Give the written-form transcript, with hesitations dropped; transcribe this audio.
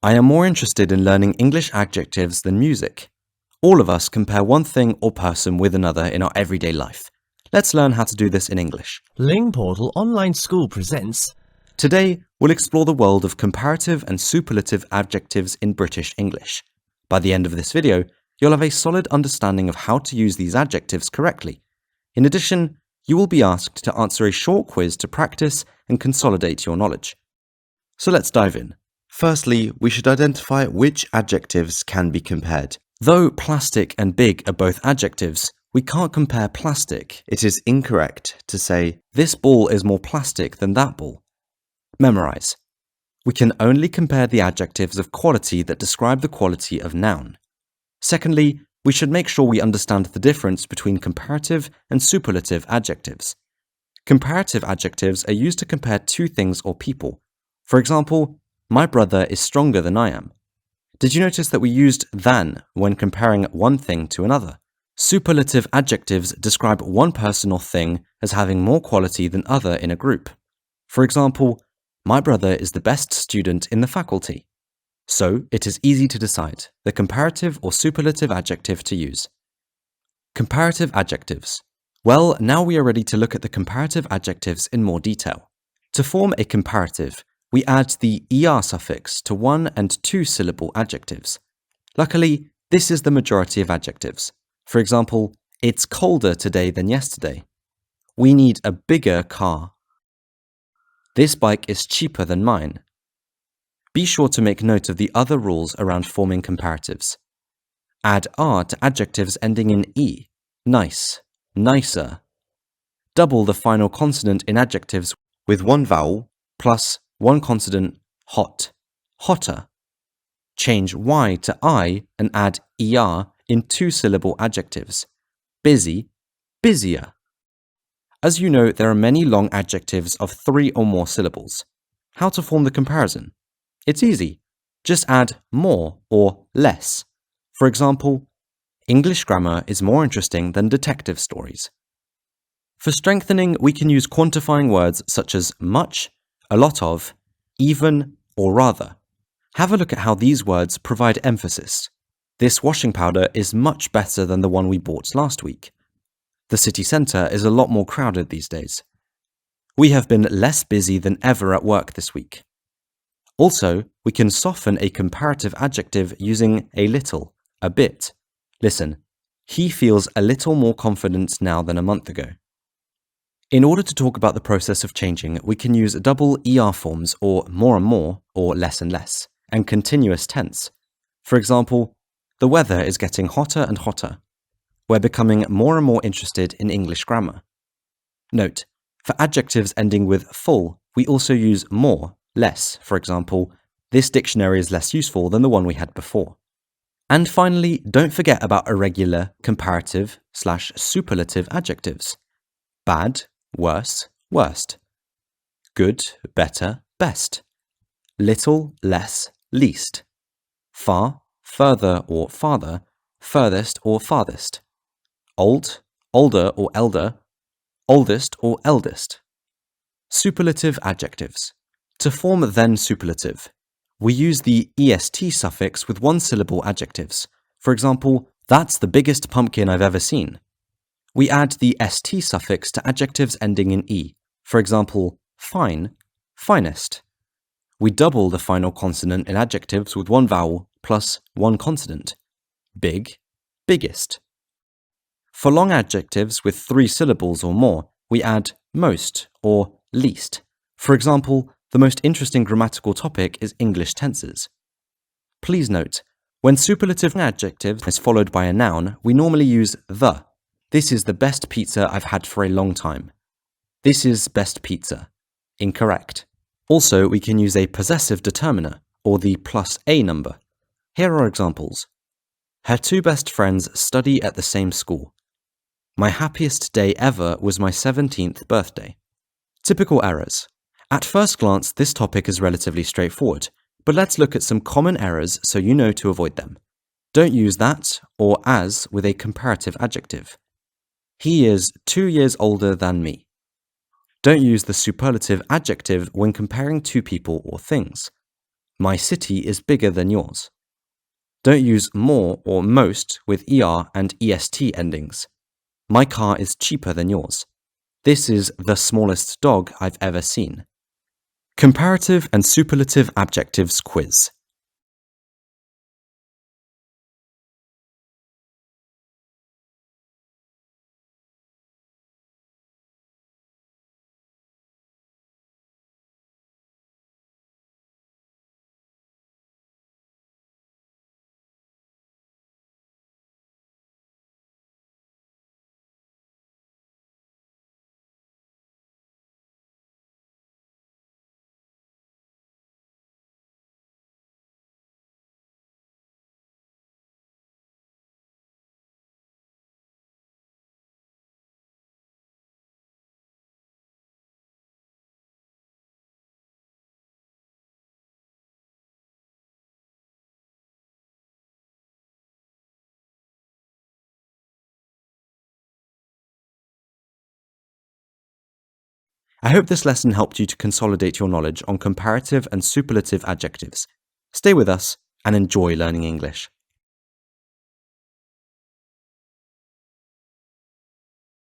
I am more interested in learning English adjectives than music. All of us compare one thing or person with another in our everyday life. Let's learn how to do this in English. Lingportal Online School presents. Today, we'll explore the world of comparative and superlative adjectives in British English. By the end of this video, you'll have a solid understanding of how to use these adjectives correctly. In addition, you will be asked to answer a short quiz to practice and consolidate your knowledge. So let's dive in. Firstly, we should identify which adjectives can be compared. Though plastic and big are both adjectives, we can't compare plastic. It is incorrect to say, this ball is more plastic than that ball. Memorize. We can only compare the adjectives of quality that describe the quality of noun. Secondly, we should make sure we understand the difference between comparative and superlative adjectives. Comparative adjectives are used to compare two things or people. For example, my brother is stronger than I am. Did you notice that we used than when comparing one thing to another? Superlative adjectives describe one person or thing as having more quality than other in a group. For example, my brother is the best student in the faculty. So, it is easy to decide the comparative or superlative adjective to use. Comparative adjectives. Well, now we are ready to look at the comparative adjectives in more detail. To form a comparative, we add the er suffix to one- and two-syllable adjectives. Luckily, this is the majority of adjectives. For example, it's colder today than yesterday. We need a bigger car. This bike is cheaper than mine. Be sure to make note of the other rules around forming comparatives. Add r to adjectives ending in e, nice, nicer. Double the final consonant in adjectives with one vowel plus one consonant, hot, hotter. Change y to I and add er in two-syllable adjectives. Busy, busier. As you know, there are many long adjectives of 3 or more syllables. How to form the comparison? It's easy. Just add more or less. For example, English grammar is more interesting than detective stories. For strengthening, we can use quantifying words such as much, a lot of, even, or rather. Have a look at how these words provide emphasis. This washing powder is much better than the one we bought last week. The city centre is a lot more crowded these days. We have been less busy than ever at work this week. Also, we can soften a comparative adjective using a little, a bit. Listen, he feels a little more confident now than a month ago. In order to talk about the process of changing, we can use double er forms or more and more or less and less, and continuous tense. For example, the weather is getting hotter and hotter. We're becoming more and more interested in English grammar. Note, for adjectives ending with full, we also use more, less. For example, this dictionary is less useful than the one we had before. And finally, don't forget about irregular, comparative/superlative adjectives. Bad, worse, worst. Good, better, best. Little, less, least. Far, further or farther, furthest or farthest. Old, older or elder, oldest or eldest. Superlative adjectives. To form then superlative, we use the est suffix with one-syllable adjectives. For example, that's the biggest pumpkin I've ever seen. We add the st suffix to adjectives ending in e. For example, fine, finest. We double the final consonant in adjectives with one vowel plus one consonant. Big, biggest. For long adjectives with 3 syllables or more, we add most or least. For example, the most interesting grammatical topic is English tenses. Please note, when superlative adjective is followed by a noun, we normally use the. This is the best pizza I've had for a long time. This is best pizza. Incorrect. Also, we can use a possessive determiner, or the plus a number. Here are examples. Her 2 best friends study at the same school. My happiest day ever was my 17th birthday. Typical errors. At first glance, this topic is relatively straightforward, but let's look at some common errors so you know to avoid them. Don't use that or as with a comparative adjective. He is 2 years older than me. Don't use the superlative adjective when comparing two people or things. My city is bigger than yours. Don't use more or most with ER and EST endings. My car is cheaper than yours. This is the smallest dog I've ever seen. Comparative and Superlative Adjectives quiz. I hope this lesson helped you to consolidate your knowledge on comparative and superlative adjectives. Stay with us and enjoy learning English.